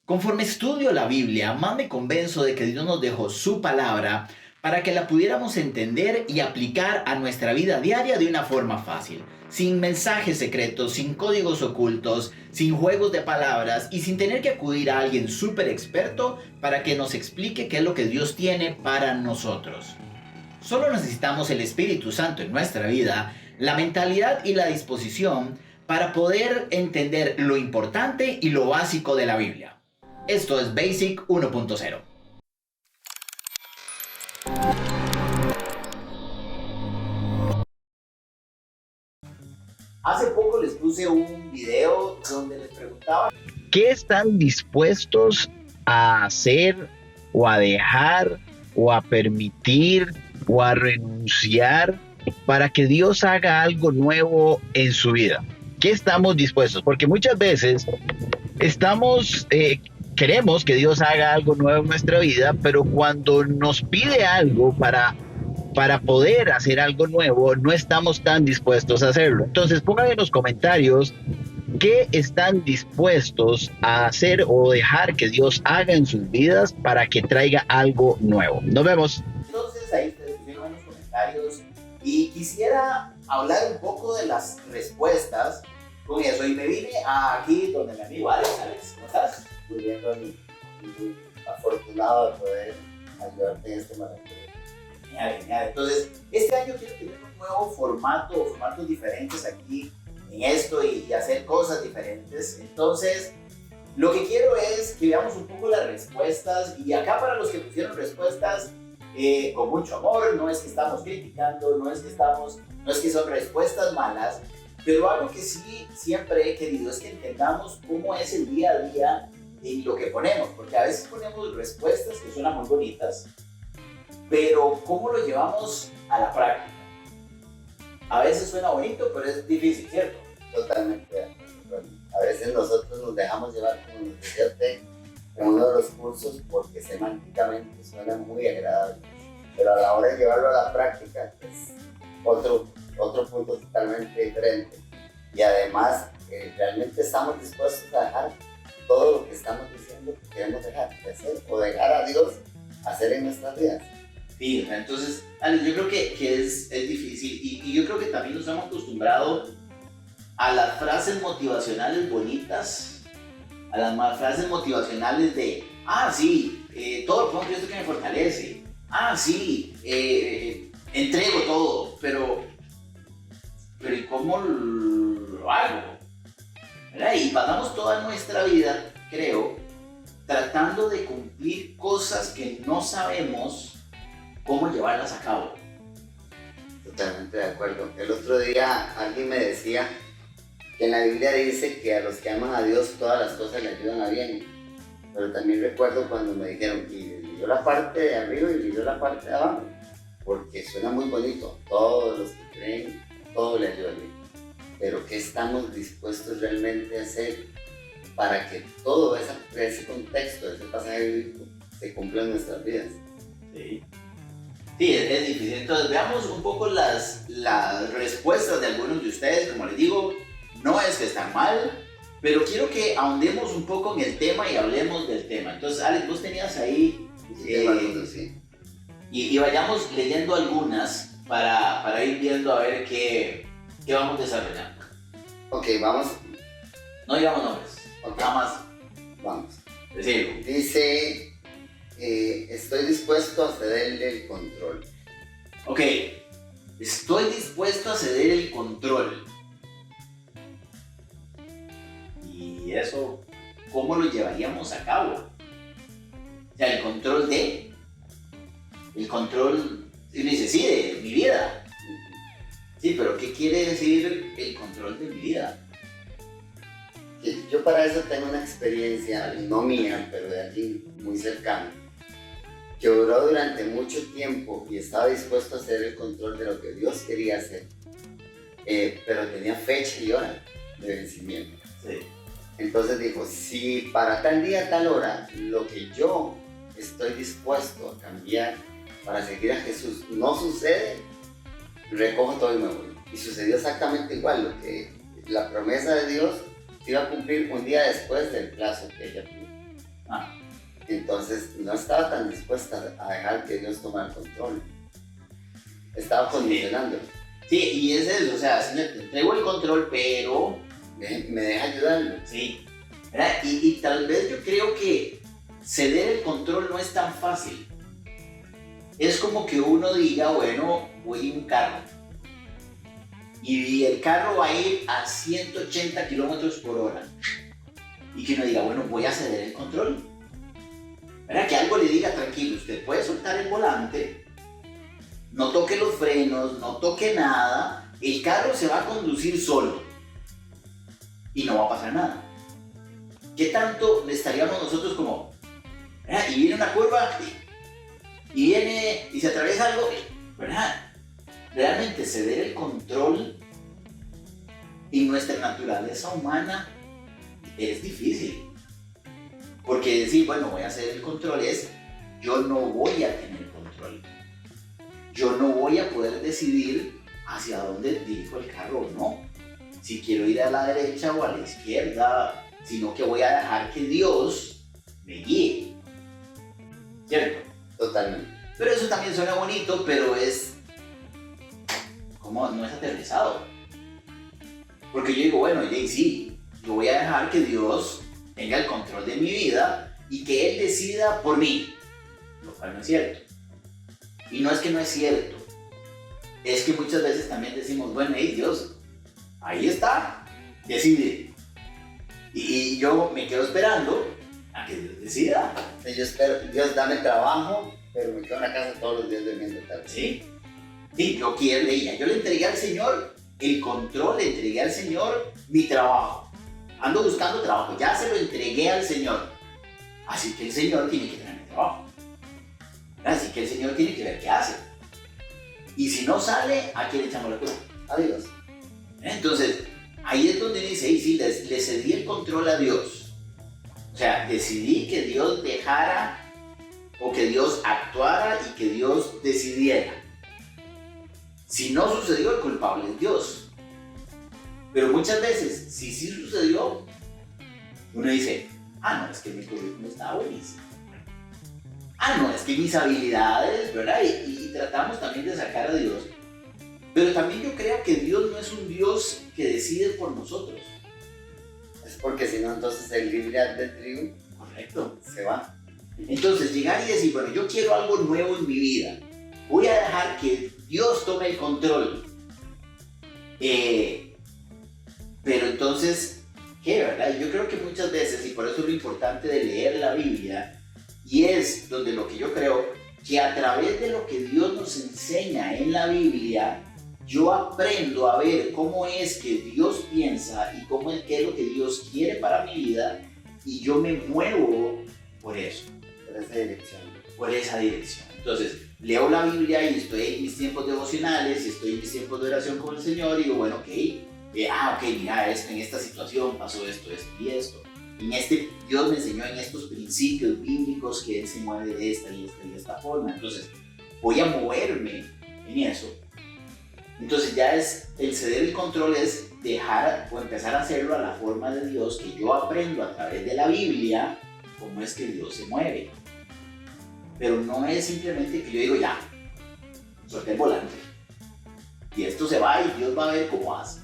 Conforme estudio la Biblia, más me convenzo de que Dios nos dejó su palabra para que la pudiéramos entender y aplicar a nuestra vida diaria de una forma fácil, sin mensajes secretos, sin códigos ocultos, sin juegos de palabras y sin tener que acudir a alguien súper experto para que nos explique qué es lo que Dios tiene para nosotros. Solo necesitamos el Espíritu Santo en nuestra vida, la mentalidad y la disposición para poder entender lo importante y lo básico de la Biblia. Esto es Basic 1.0. Hace poco les puse un video donde les preguntaba ¿qué están dispuestos a hacer o a dejar o a permitir o a renunciar para que Dios haga algo nuevo en su vida? ¿Qué estamos dispuestos? Porque muchas veces queremos que Dios haga algo nuevo en nuestra vida, pero cuando nos pide algo para poder hacer algo nuevo, no estamos tan dispuestos a hacerlo. Entonces pongan en los comentarios qué están dispuestos a hacer o dejar que Dios haga en sus vidas para que traiga algo nuevo. Nos vemos. Entonces ahí ustedes pusieron en los comentarios y quisiera hablar un poco de las respuestas con eso. Y me vine aquí donde mi amigo Alex. Alex, ¿cómo estás? Muy bien, Ronnie. Muy afortunado de poder ayudarte en este momento. Genial. Entonces, este año quiero tener un nuevo formatos diferentes aquí en esto y hacer cosas diferentes. Entonces, lo que quiero es que veamos un poco las respuestas y acá para los que pusieron respuestas con mucho amor, no es que estamos criticando, no es que son respuestas malas, pero algo que sí siempre he querido es que entendamos cómo es el día a día en lo que ponemos, porque a veces ponemos respuestas que suenan muy bonitas, pero ¿cómo lo llevamos a la práctica? A veces suena bonito, pero es difícil, ¿cierto? Totalmente de acuerdo. A veces nosotros nos dejamos llevar, como nos decía usted, en uno de los cursos, porque semánticamente suena muy agradable, pero a la hora de llevarlo a la práctica es otro punto totalmente diferente. Y además, realmente estamos dispuestos a dejar todo lo que estamos diciendo que queremos dejar de hacer o dejar a Dios hacer en nuestras vidas. Sí, entonces, Alex, yo creo que es difícil y yo creo que también nos hemos acostumbrado a las frases motivacionales bonitas, a las frases motivacionales de, sí, todo lo puedo en Cristo que me fortalece, sí, entrego todo, pero ¿y cómo lo hago? ¿Verdad? Y pasamos toda nuestra vida, creo, tratando de cumplir cosas que no sabemos cómo llevarlas a cabo. Totalmente de acuerdo. El otro día alguien me decía que en la Biblia dice que a los que aman a Dios todas las cosas le ayudan a bien. Pero también recuerdo cuando me dijeron, y leyó la parte de arriba y leyó la parte de abajo, porque suena muy bonito, todos los que creen, todo le ayuda bien. Pero ¿qué estamos dispuestos realmente a hacer para que todo ese contexto, ese pasaje bíblico, se cumpla en nuestras vidas? Sí, es difícil. Entonces veamos un poco las respuestas de algunos de ustedes. Como les digo, no es que están mal, pero quiero que ahondemos un poco en el tema y hablemos del tema. Entonces, Alex, vos tenías ahí Sí. y vayamos leyendo algunas para ir viendo a ver qué vamos desarrollando. Ok, vamos. No digamos nombres, nada más. Vamos. Decirlo. Dice, estoy dispuesto a cederle el control. Ok, estoy dispuesto a ceder el control. ¿Y eso cómo lo llevaríamos a cabo? O sea, el control dice, sí, de mi vida. Sí, pero ¿qué quiere decir el control de mi vida? Yo para eso tengo una experiencia, no mía, pero de alguien muy cercano, que duró durante mucho tiempo y estaba dispuesto a hacer el control de lo que Dios quería hacer, pero tenía fecha y hora de vencimiento. Sí. Entonces dijo, si para tal día, tal hora, lo que yo estoy dispuesto a cambiar para seguir a Jesús no sucede, recojo todo y me voy. Y sucedió exactamente igual, lo que la promesa de Dios se iba a cumplir un día después del plazo que ella pidió. Ah, Entonces no estaba tan dispuesta a dejar que Dios tomara el control. Estaba condicionando. sí, y es eso, o sea, Señor, te entrego el control, pero... Me deja ayudarlo. Sí, ¿verdad? Y tal vez yo creo que ceder el control no es tan fácil. Es como que uno diga, bueno, voy en un carro y el carro va a ir a 180 kilómetros por hora y que uno diga, bueno, voy a ceder el control. ¿Verdad? Que algo le diga, tranquilo, usted puede soltar el volante, no toque los frenos, no toque nada, el carro se va a conducir solo y no va a pasar nada. ¿Qué tanto le estaríamos nosotros como, ¿verdad? Y viene una curva y viene y se atraviesa algo, ¿verdad? Realmente ceder el control en nuestra naturaleza humana es difícil. Porque decir, bueno, voy a ceder el control es, yo no voy a tener control. Yo no voy a poder decidir hacia dónde dirijo el carro o no. Si quiero ir a la derecha o a la izquierda, sino que voy a dejar que Dios me guíe. ¿Cierto? Totalmente. Pero eso también suena bonito, pero es... ¿Cómo? No es aterrizado. Porque yo digo, bueno, y sí, yo voy a dejar que Dios tenga el control de mi vida y que Él decida por mí. Lo cual no es cierto. Y no es que no es cierto. Es que muchas veces también decimos, bueno, hey, Dios, ahí está, decide. Y yo me quedo esperando a que Dios decida. Yo espero, Dios dame trabajo, pero me quedo en la casa todos los días durmiendo tarde. ¿Sí? Sí, yo quiero, yo le entregué al Señor el control, le entregué al Señor mi trabajo. Ando buscando trabajo, ya se lo entregué al Señor. Así que el Señor tiene que tener mi trabajo. Así que el Señor tiene que ver qué hace. Y si no sale, ¿a quién le echamos la culpa? A Dios. Entonces, ahí es donde dice, hey, sí, le cedí el control a Dios. O sea, decidí que Dios dejara o que Dios actuara y que Dios decidiera. Si no sucedió, el culpable es Dios. Pero muchas veces, si sí sucedió, uno dice, ah, no, es que mi currículum está buenísimo. Ah, no, es que mis habilidades, ¿verdad? Y tratamos también de sacar a Dios. Pero también yo creo que Dios no es un Dios que decide por nosotros. Es porque si no, entonces el libre albedrío Correcto. se va. Entonces, llegar y decir, bueno, yo quiero algo nuevo en mi vida. Voy a dejar que Dios tome el control. Pero entonces, ¿qué, verdad? Yo creo que muchas veces, y por eso es lo importante de leer la Biblia, y es donde lo que yo creo, que a través de lo que Dios nos enseña en la Biblia, yo aprendo a ver cómo es que Dios piensa y qué es lo que Dios quiere para mi vida, y yo me muevo por eso. Por esa dirección. Por esa dirección. Entonces, leo la Biblia y estoy en mis tiempos devocionales, y estoy en mis tiempos de oración con el Señor, y digo, bueno, ok, mira, en esta situación pasó esto y esto. Dios me enseñó en estos principios bíblicos que Él se mueve de esta y esta forma. Entonces, voy a moverme en eso. Entonces, ya el ceder el control es dejar o empezar a hacerlo a la forma de Dios, que yo aprendo a través de la Biblia cómo es que Dios se mueve. Pero no es simplemente que yo digo, ya, solté el volante. Y esto se va y Dios va a ver cómo hace.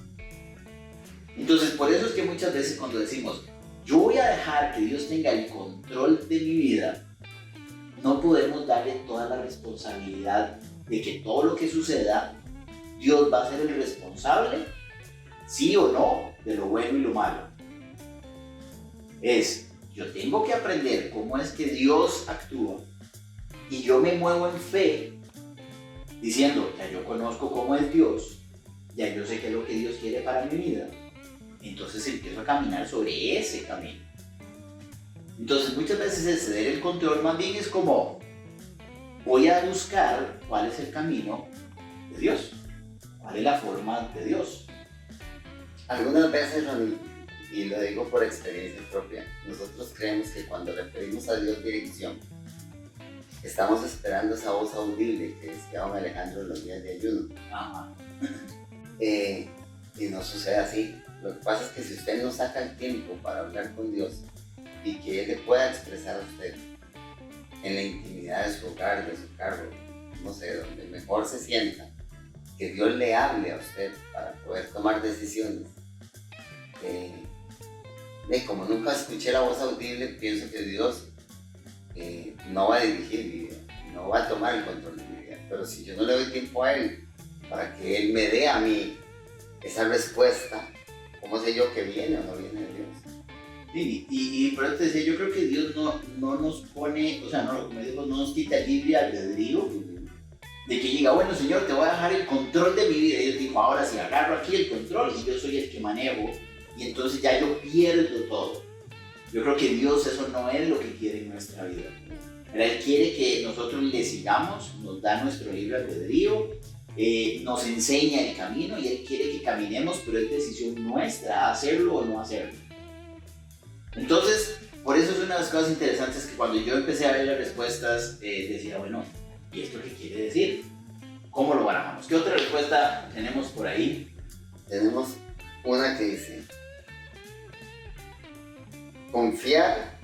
Entonces, por eso es que muchas veces cuando decimos, yo voy a dejar que Dios tenga el control de mi vida, no podemos darle toda la responsabilidad de que todo lo que suceda, Dios va a ser el responsable, sí o no, de lo bueno y lo malo. Yo tengo que aprender cómo es que Dios actúa y yo me muevo en fe, diciendo, ya yo conozco cómo es Dios, ya yo sé qué es lo que Dios quiere para mi vida. Entonces empiezo a caminar sobre ese camino. Entonces muchas veces el ceder el control más bien es como, voy a buscar cuál es el camino de Dios, cuál es la forma de Dios. Algunas veces, Ronnie, y lo digo por experiencia propia, nosotros creemos que cuando le pedimos a Dios dirección, estamos esperando esa voz audible que decía don Alejandro en los días de ayuno. Ajá. Y no sucede así. Lo que pasa es que si usted no saca el tiempo para hablar con Dios, y que Él le pueda expresar a usted en la intimidad de su hogar, de su carro, no sé, donde mejor se sienta, que Dios le hable a usted para poder tomar decisiones. Como nunca escuché la voz audible, pienso que Dios no va a dirigir mi vida, no va a tomar el control de mi vida. Pero si yo no le doy tiempo a Él para que Él me dé a mí esa respuesta, ¿cómo sé yo que viene o no viene de Dios? Sí, y por eso te decía, yo creo que Dios no nos pone, o sea, como digo, no nos quita libre albedrío, de que diga, bueno, Señor, te voy a dejar el control de mi vida. Y Dios dijo, ahora sí, agarro aquí el control y yo soy el que manejo, y entonces ya yo pierdo todo. Yo creo que Dios eso no es lo que quiere en nuestra vida. Él quiere que nosotros le sigamos, nos da nuestro libre albedrío, nos enseña el camino y Él quiere que caminemos, pero es decisión nuestra hacerlo o no hacerlo. Entonces, por eso es una de las cosas interesantes que cuando yo empecé a ver las respuestas, decía, bueno, ¿y esto qué quiere decir? ¿Cómo lo barajamos? ¿Qué otra respuesta tenemos por ahí? Tenemos una que dice, confiar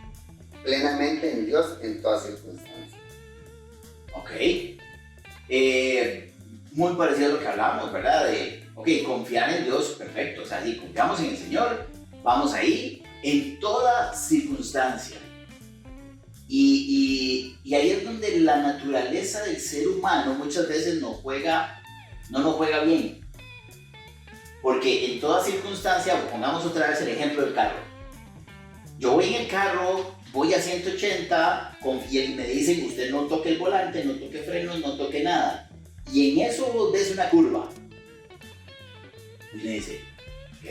plenamente en Dios en todas circunstancias. Ok. Muy parecido a lo que hablábamos, ¿verdad? De, ok, confiar en Dios, perfecto. O sea, si confiamos en el Señor, vamos ahí en toda circunstancia. Y ahí es donde la naturaleza del ser humano muchas veces no nos juega bien. Porque en toda circunstancia, pongamos otra vez el ejemplo del carro. Yo voy en el carro, voy a 180, y me dicen, usted no toque el volante, no toque frenos, no toque nada. Y en eso vos ves una curva. Y me dice, ok,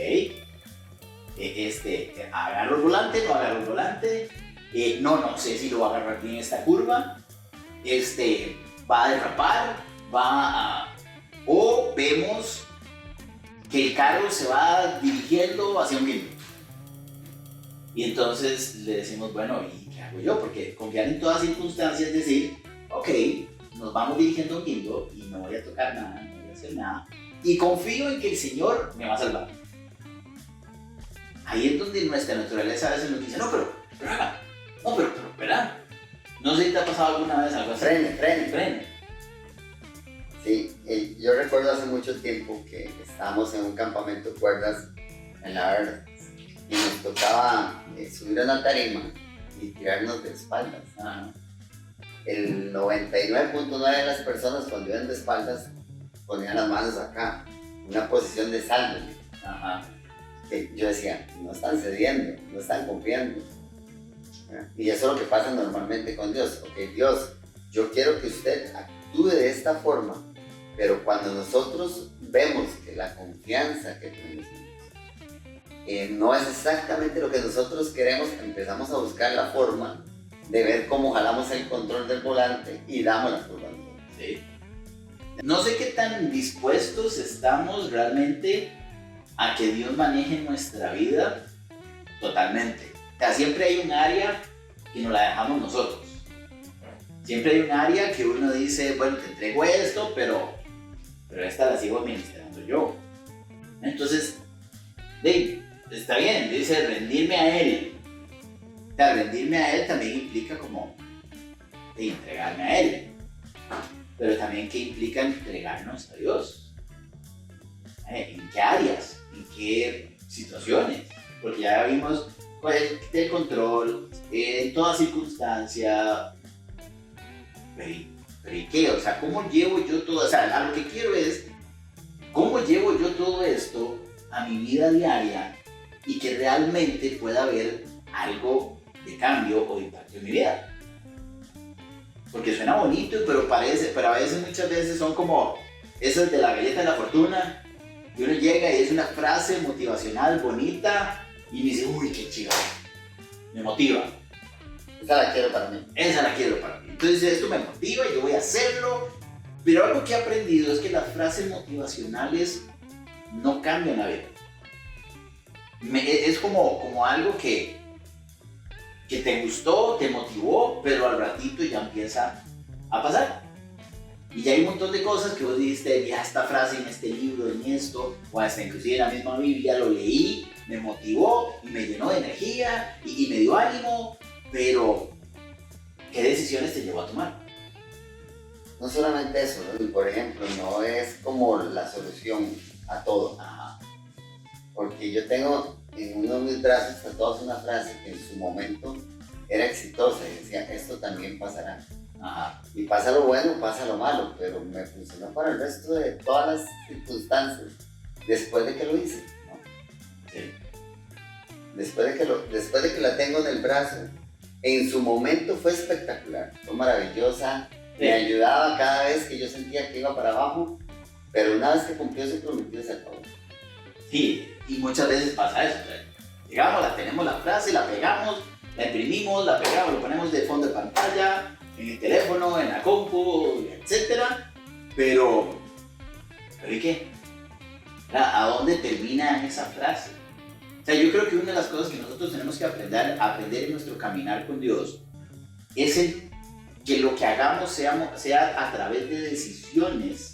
agarro el volante, no agarro el volante, no sé si lo va a agarrar bien esta curva, va a derrapar, o vemos que el carro se va dirigiendo hacia un guindo. Y entonces le decimos, bueno, ¿y qué hago yo? Porque confiar en todas circunstancias es decir, ok, nos vamos dirigiendo a un guindo y no voy a tocar nada, no voy a hacer nada. Y confío en que el Señor me va a salvar. Ahí es donde nuestra naturaleza a veces nos dice, no, pero espera. No sé si te ha pasado alguna vez algo así. Frene. Sí, yo recuerdo hace mucho tiempo que estábamos en un campamento de cuerdas en la verdad y nos tocaba subir a una tarima y tirarnos de espaldas. Ajá. El 99.9 de las personas cuando iban de espaldas ponían las manos acá, una posición de salvo. Ajá. Yo decía, no están cediendo, no están confiando. Y eso es lo que pasa normalmente con Dios. Ok, Dios, yo quiero que usted actúe de esta forma, pero cuando nosotros vemos que la confianza que tenemos en Dios no es exactamente lo que nosotros queremos, empezamos a buscar la forma de ver cómo jalamos el control del volante y damos la curva. Sí. No sé qué tan dispuestos estamos realmente a que Dios maneje nuestra vida totalmente. O sea, siempre hay un área que nos la dejamos nosotros. Siempre hay un área que uno dice, bueno, te entrego esto, pero esta la sigo administrando yo. Entonces, está bien, dice rendirme a Él. O sea, rendirme a Él también implica como entregarme a Él. Pero también ¿qué implica entregarnos a Dios? ¿En qué áreas? ¿En qué situaciones? Porque ya vimos el control en toda circunstancia. Pero ¿y qué? O sea, ¿cómo llevo yo todo? O sea, a lo que quiero es, ¿cómo llevo yo todo esto a mi vida diaria y que realmente pueda haber algo de cambio o impacto en mi vida? Porque suena bonito, pero a veces, muchas veces son como esas de la galleta de la fortuna, y uno llega y es una frase motivacional bonita y me dice, uy, qué chido, me motiva. Esa la quiero para mí. Entonces esto me motiva y yo voy a hacerlo, pero algo que he aprendido es que las frases motivacionales no cambian la vida. Es como algo que te gustó, te motivó, pero al ratito ya empieza a pasar. Y ya hay un montón de cosas que vos dijiste, ya esta frase en este libro, en esto, o hasta inclusive en la misma Biblia lo leí, me motivó y me llenó de energía y me dio ánimo, pero ¿qué decisiones te llevó a tomar? No solamente eso, ¿no? Por ejemplo, no es como la solución a todo. Ajá. Porque yo tengo en uno de mis brazos tatuados una frase que en su momento era exitosa y decía, esto también pasará. Ajá. Y pasa lo bueno, pasa lo malo, pero me funcionó para el resto de todas las circunstancias después de que lo hice, ¿no? Sí. Después de que la tengo en el brazo, en su momento fue espectacular, fue maravillosa, Sí. me ayudaba cada vez que yo sentía que iba para abajo, pero una vez que cumplió su prometido se acabó. Sí, y muchas veces pasa eso. O sea, llegamos, la tenemos la frase, la pegamos, la imprimimos, la pegamos, lo ponemos de fondo de pantalla, en el teléfono, en la compu, etcétera. Pero ¿y qué? ¿A dónde termina esa frase? O sea, yo creo que una de las cosas que nosotros tenemos que aprender en nuestro caminar con Dios es que lo que hagamos sea a través de decisiones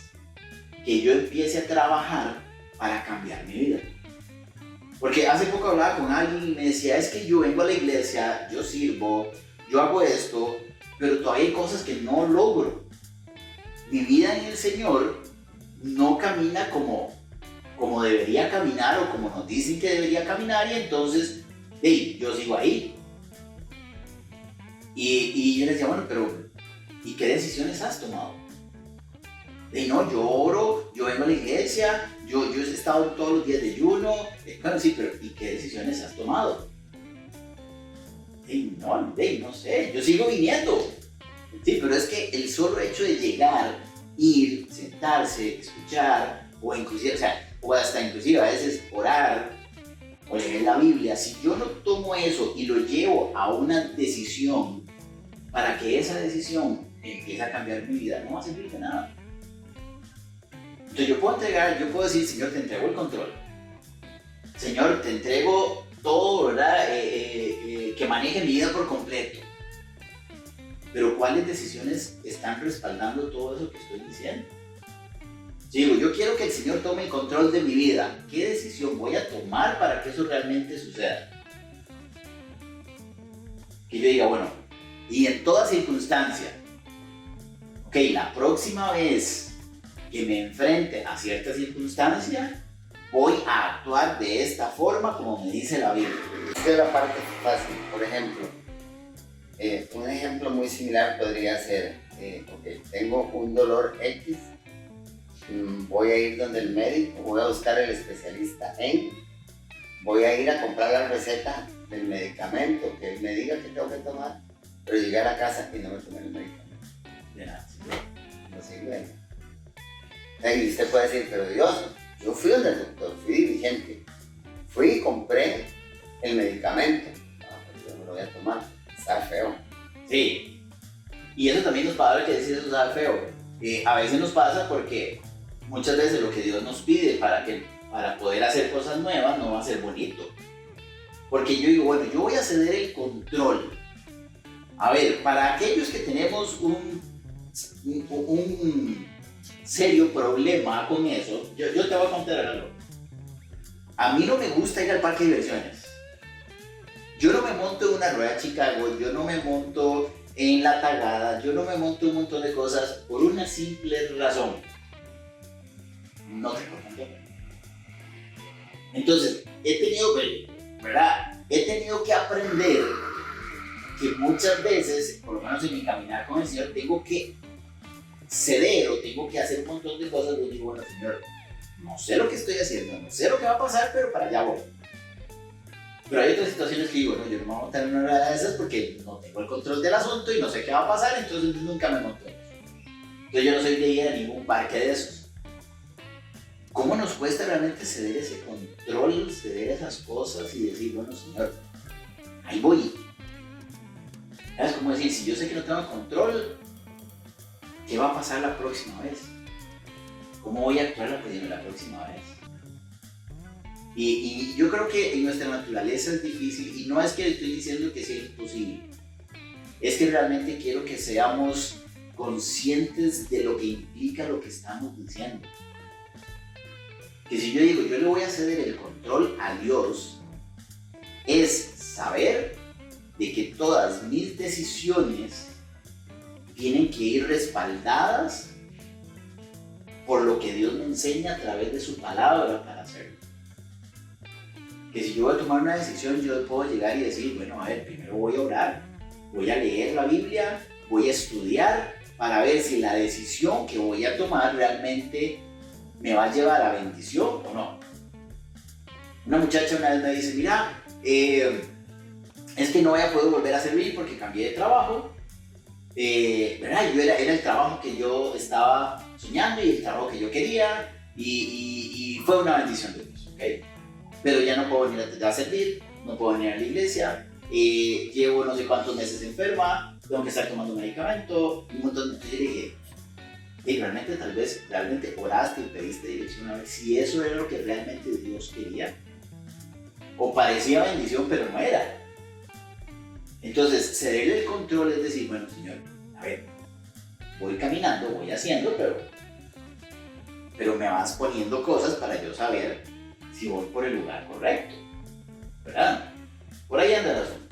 que yo empiece a trabajar para cambiar mi vida. Porque hace poco hablaba con alguien y me decía, es que yo vengo a la iglesia, yo sirvo, yo hago esto, pero todavía hay cosas que no logro. Mi vida en el Señor no camina como debería caminar o como nos dicen que debería caminar, y entonces yo sigo ahí. Y yo les decía, bueno, pero ¿y qué decisiones has tomado? No, yo oro, yo vengo a la iglesia, yo he estado todos los días de ayuno. Bueno, sí, pero ¿y qué decisiones has tomado? No sé, yo sigo viniendo. Sí, pero es que el solo hecho de llegar, ir, sentarse, escuchar, o inclusive, o hasta inclusive a veces orar, o leer la Biblia, si yo no tomo eso y lo llevo a una decisión, para que esa decisión empiece a cambiar mi vida, no va a servir de nada. Entonces yo puedo decir, Señor, te entrego el control. Señor, te entrego todo, ¿verdad? Que maneje mi vida por completo. Pero ¿cuáles decisiones están respaldando todo eso que estoy diciendo? Digo, yo quiero que el Señor tome el control de mi vida. ¿Qué decisión voy a tomar para que eso realmente suceda? Que yo diga, bueno, y en toda circunstancia, ok, la próxima vez que me enfrente a cierta circunstancia, voy a actuar de esta forma como me dice la Biblia. Esta es la parte fácil. Por ejemplo, un ejemplo muy similar podría ser, ok, tengo un dolor X, voy a ir donde el médico, voy a buscar el especialista voy a ir a comprar la receta del medicamento, que él me diga que tengo que tomar, pero llegar a casa y no me tomé el medicamento. De nada. No sirve. Y usted puede decir, pero Dios, yo fui donde el doctor, fui diligente, fui y compré el medicamento. Pues yo no lo voy a tomar, está feo. Sí, y eso también nos va a dar que decir eso está feo. A veces nos pasa porque muchas veces lo que Dios nos pide para poder hacer cosas nuevas no va a ser bonito. Porque yo digo, bueno, yo voy a ceder el control. A ver, para aquellos que tenemos un serio problema con eso, yo te voy a contar algo. A mí no me gusta ir al parque de diversiones. Yo no me monto en una rueda Chicago, yo no me monto en la Tagada, yo no me monto un montón de cosas por una simple razón. No tengo control. Entonces, he tenido que aprender que muchas veces, por lo menos en mi caminar con el Señor, tengo que ceder o tengo que hacer un montón de cosas donde digo, bueno, Señor, no sé lo que estoy haciendo, no sé lo que va a pasar, pero para allá voy. Pero hay otras situaciones que digo, no, yo no me voy a montar en una rueda de esas porque no tengo el control del asunto y no sé qué va a pasar, entonces nunca me monto. Entonces yo no soy de ir a ningún parque de esos. ¿Cómo nos cuesta realmente ceder ese control, ceder esas cosas y decir, bueno, Señor, ahí voy? ¿Sabes cómo decir? Si yo sé que no tengo control, ¿qué va a pasar la próxima vez? ¿Cómo voy a actuar la próxima vez? Y yo creo que en nuestra naturaleza es difícil, y no es que estoy diciendo que sea imposible, es que realmente quiero que seamos conscientes de lo que implica lo que estamos diciendo. Que si yo digo, yo le voy a ceder el control a Dios, es saber de que todas mis decisiones tienen que ir respaldadas por lo que Dios me enseña a través de su palabra para hacerlo. Que si yo voy a tomar una decisión, yo puedo llegar y decir, bueno, a ver, primero voy a orar, voy a leer la Biblia, voy a estudiar para ver si la decisión que voy a tomar realmente me va a llevar a bendición o no. Una muchacha una vez me dice, mira, es que no voy a poder volver a servir porque cambié de trabajo. ¿Verdad? Era el trabajo que yo estaba soñando y el trabajo que yo quería y fue una bendición de Dios, ¿okay? Pero ya no puedo venir a servir, no puedo venir a la iglesia, llevo no sé cuántos meses enferma, tengo que estar tomando medicamento, un montón de... Yo dije, realmente tal vez realmente oraste y pediste dirección a ver si eso era lo que realmente Dios quería, o parecía bendición pero no era. Entonces, cederle el control es decir, bueno, Señor, a ver, voy caminando, voy haciendo, pero me vas poniendo cosas para yo saber si voy por el lugar correcto, ¿verdad? Por ahí anda el asunto.